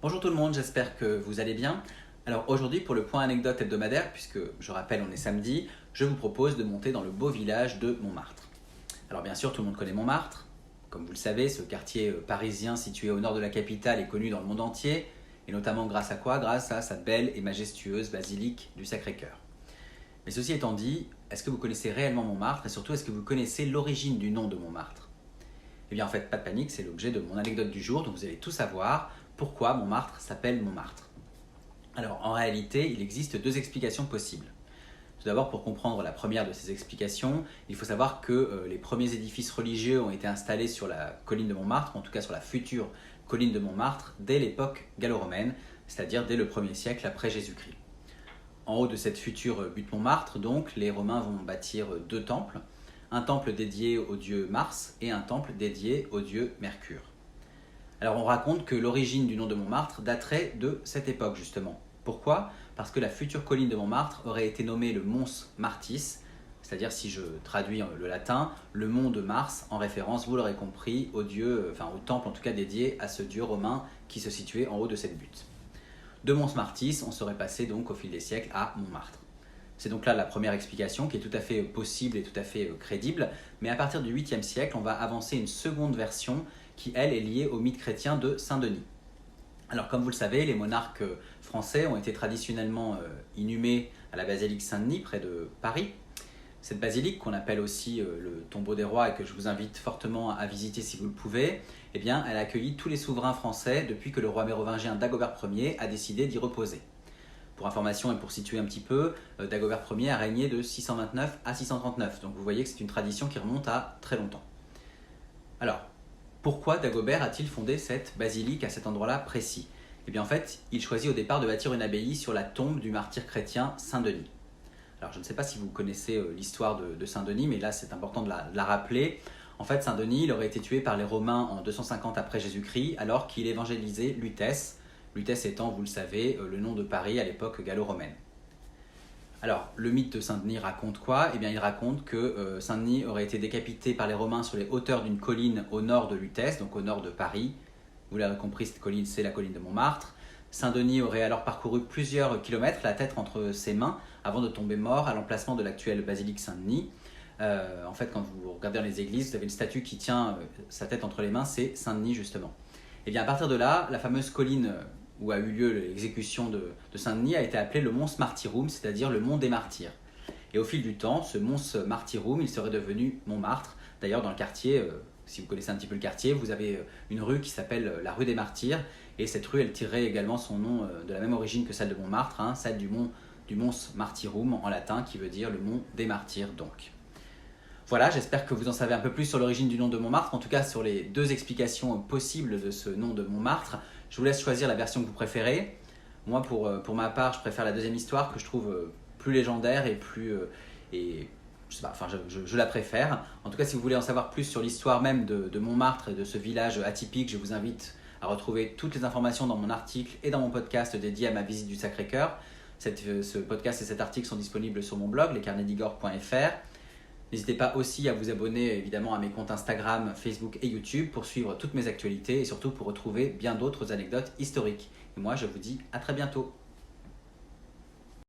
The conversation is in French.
Bonjour tout le monde, j'espère que vous allez bien. Alors aujourd'hui pour le point anecdote hebdomadaire, puisque je rappelle on est samedi, je vous propose de monter dans le beau village de Montmartre. Alors bien sûr tout le monde connaît Montmartre, comme vous le savez ce quartier parisien situé au nord de la capitale est connu dans le monde entier, et notamment grâce à quoi? Grâce à sa belle et majestueuse basilique du Sacré-Cœur. Mais ceci étant dit, est-ce que vous connaissez réellement Montmartre et surtout est-ce que vous connaissez l'origine du nom de Montmartre? Eh bien en fait pas de panique, c'est l'objet de mon anecdote du jour, donc vous allez tout savoir pourquoi Montmartre s'appelle Montmartre. Alors en réalité, il existe deux explications possibles. Tout d'abord, pour comprendre la première de ces explications, il faut savoir que les premiers édifices religieux ont été installés sur la colline de Montmartre, en tout cas sur la future colline de Montmartre, dès l'époque gallo-romaine, c'est-à-dire dès le 1er siècle après Jésus-Christ. En haut de cette future butte Montmartre, donc, les Romains vont bâtir deux temples, un temple dédié au dieu Mars et un temple dédié au dieu Mercure. Alors on raconte que l'origine du nom de Montmartre daterait de cette époque justement. Pourquoi? Parce que la future colline de Montmartre aurait été nommée le Mons Martis, c'est-à-dire si je traduis le latin, le mont de Mars, en référence, vous l'aurez compris, au temple en tout cas dédié à ce dieu romain qui se situait en haut de cette butte. De Mons Martis, on serait passé donc au fil des siècles à Montmartre. C'est donc là la première explication qui est tout à fait possible et tout à fait crédible, mais à partir du 8e siècle, on va avancer une seconde version qui, elle, est liée au mythe chrétien de Saint-Denis. Alors, comme vous le savez, les monarques français ont été traditionnellement inhumés à la basilique Saint-Denis, près de Paris. Cette basilique, qu'on appelle aussi le tombeau des rois et que je vous invite fortement à visiter si vous le pouvez, eh bien, elle a accueilli tous les souverains français depuis que le roi mérovingien Dagobert Ier a décidé d'y reposer. Pour information et pour situer un petit peu, Dagobert Ier a régné de 629 à 639, donc vous voyez que c'est une tradition qui remonte à très longtemps. Alors, pourquoi Dagobert a-t-il fondé cette basilique à cet endroit-là précis? Eh bien en fait, il choisit au départ de bâtir une abbaye sur la tombe du martyr chrétien Saint-Denis. Alors je ne sais pas si vous connaissez l'histoire de Saint-Denis, mais là c'est important de la rappeler. En fait, Saint-Denis il aurait été tué par les Romains en 250 après Jésus-Christ, alors qu'il évangélisait Lutèce, Lutèce étant, vous le savez, le nom de Paris à l'époque gallo-romaine. Alors, le mythe de Saint-Denis raconte quoi? Eh bien, il raconte que Saint-Denis aurait été décapité par les Romains sur les hauteurs d'une colline au nord de Lutèce, donc au nord de Paris. Vous l'avez compris, cette colline, c'est la colline de Montmartre. Saint-Denis aurait alors parcouru plusieurs kilomètres, la tête entre ses mains, avant de tomber mort à l'emplacement de l'actuelle basilique Saint-Denis. En fait, quand vous regardez dans les églises, vous avez une statue qui tient sa tête entre les mains, c'est Saint-Denis justement. Et bien à partir de là, la fameuse colline où a eu lieu l'exécution de Saint-Denis a été appelé le Mons Martyrum, c'est-à-dire le mont des martyrs. Et au fil du temps, ce Mons Martyrum, il serait devenu Montmartre. D'ailleurs, dans le quartier, si vous connaissez un petit peu le quartier, vous avez une rue qui s'appelle la rue des Martyrs. Et cette rue, elle tirerait également son nom de la même origine que celle de Montmartre, celle du Mons Martyrum en latin, qui veut dire le mont des martyrs donc. Voilà, j'espère que vous en savez un peu plus sur l'origine du nom de Montmartre, en tout cas sur les deux explications possibles de ce nom de Montmartre. Je vous laisse choisir la version que vous préférez. Moi, pour ma part, je préfère la deuxième histoire que je trouve plus légendaire et plus... je sais pas, enfin, je la préfère. En tout cas, si vous voulez en savoir plus sur l'histoire même de Montmartre et de ce village atypique, je vous invite à retrouver toutes les informations dans mon article et dans mon podcast dédié à ma visite du Sacré-Cœur. Ce podcast et cet article sont disponibles sur mon blog, lescarnetsdigor.fr. N'hésitez pas aussi à vous abonner évidemment à mes comptes Instagram, Facebook et YouTube pour suivre toutes mes actualités et surtout pour retrouver bien d'autres anecdotes historiques. Et moi, je vous dis à très bientôt.